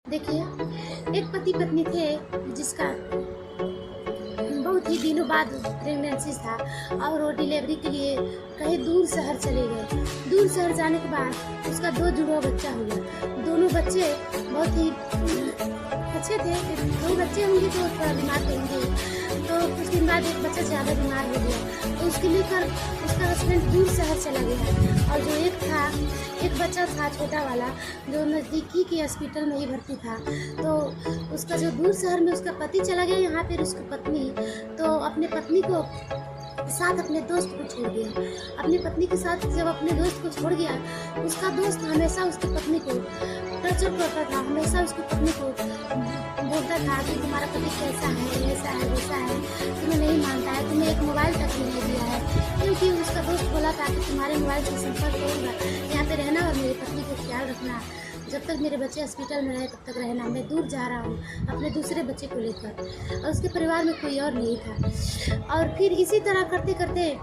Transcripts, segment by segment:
देखिए, एक पति पत्नी थे जिसका बहुत ही दिनों बाद प्रेगनेंसी था और वो डिलीवरी के लिए कहीं दूर शहर चले गए। दूर शहर जाने के बाद उसका 2 जुड़वा बच्चा हुआ। दोनों बच्चे बहुत ही अच्छे थे। 2 बच्चे होंगे तो थोड़ा बीमार तो होंगे। तो कुछ दिन बाद एक बच्चा ज़्यादा बीमार हो गया, तो उसके लेकर उसका हस्बैंड दूर शहर चला गया। और जो एक बच्चा था छोटा वाला, जो नज़दीकी के हॉस्पिटल में ही भर्ती था। तो उसका जो दूर शहर में उसका पति चला गया, यहाँ पर उसकी पत्नी तो अपने पत्नी को साथ अपने दोस्त को छोड़ दिया। अपनी पत्नी के साथ जब अपने दोस्त को छोड़ गया, उसका दोस्त हमेशा उसकी पत्नी को टर्चर करता था, हमेशा उसकी पत्नी को बोलता था कि तुम्हारा पति कैसा है, ऐसा है, वैसा है, तुम्हें नहीं मानता है, तुम्हें एक मोबाइल तक भी नहीं दिया है। क्योंकि उसका दोस्त बोला था कि तुम्हारे मोबाइल से संपर्क करूँगा, यहाँ पे रहना और मेरी पत्नी को ख्याल रखना, जब तक मेरे बच्चे हॉस्पिटल में रहे तब तक रहना, मैं दूर जा रहा हूँ अपने दूसरे बच्चे को लेकर। और उसके परिवार में कोई और नहीं था। और फिर इसी तरह करते करते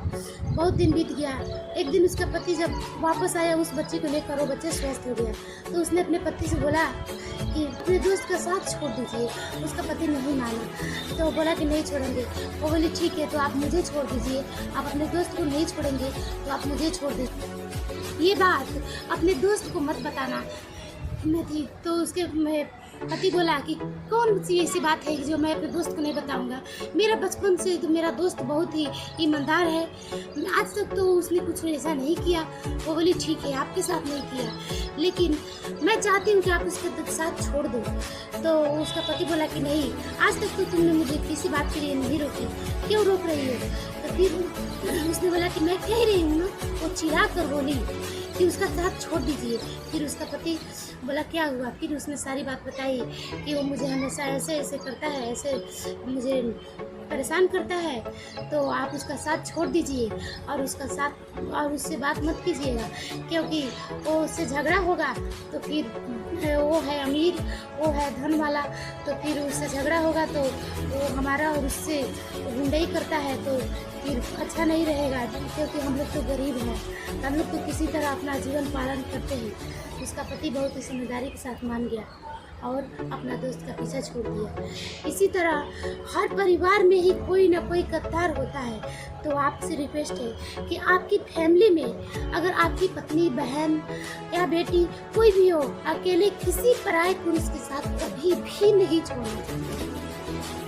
बहुत दिन बीत गया। एक दिन उसका पति जब वापस आया उस बच्चे को लेकर, वो बच्चे स्वस्थ हो गया, तो उसने अपने पति से बोला कि अपने दोस्त का साथ छोड़ दीजिए। उसका पति नहीं माना, तो बोला कि नहीं छोड़ेंगे। वो बोली ठीक है, तो आप मुझे छोड़ दीजिए, आप अपने दोस्त को नहीं छोड़ेंगे तो आप मुझे छोड़ दीजिए। ये बात अपने दोस्त को मत बताना। मैं थी तो उसके पति बोला कि कौन सी ऐसी बात है जो मैं अपने दोस्त को नहीं बताऊंगा। मेरा बचपन से तो मेरा दोस्त बहुत ही ईमानदार है, आज तक तो उसने कुछ ऐसा नहीं किया। वो बोली ठीक है, आपके साथ नहीं किया, लेकिन मैं चाहती हूँ कि आप उसके साथ छोड़ दो। तो उसका पति बोला कि नहीं, आज तक तो तुमने मुझे किसी बात के लिए नहीं रोकी, क्यों रोक रही हो? तो फिर उसने बोला कि मैं कह रही हूँ ना। वो चिढ़ा कर बोली कि उसका साथ छोड़ दीजिए। फिर उसका पति बोला क्या हुआ? फिर उसने सारी बात बताई कि वो मुझे हमेशा ऐसे ऐसे करता है, ऐसे मुझे परेशान करता है, तो आप उसका साथ छोड़ दीजिए और उससे बात मत कीजिएगा, क्योंकि वो उससे झगड़ा होगा तो फिर वो है अमीर, वो है धन वाला, तो फिर उससे झगड़ा होगा तो वो हमारा और उससे गुंडई करता है, तो फिर अच्छा नहीं रहेगा, क्योंकि हम लोग तो गरीब हैं, हम लोग तो किसी तरह अपना जीवन पालन करते हैं। उसका पति बहुत ही समझदारी के साथ मान गया और अपना दोस्त का पीछा छोड़ दिया। इसी तरह हर परिवार में ही कोई ना कोई गद्दार होता है। तो आपसे रिक्वेस्ट है कि आपकी फैमिली में अगर आपकी पत्नी, बहन या बेटी कोई भी हो, अकेले किसी पराये पुरुष के साथ कभी भी नहीं छोड़ना चाहिए।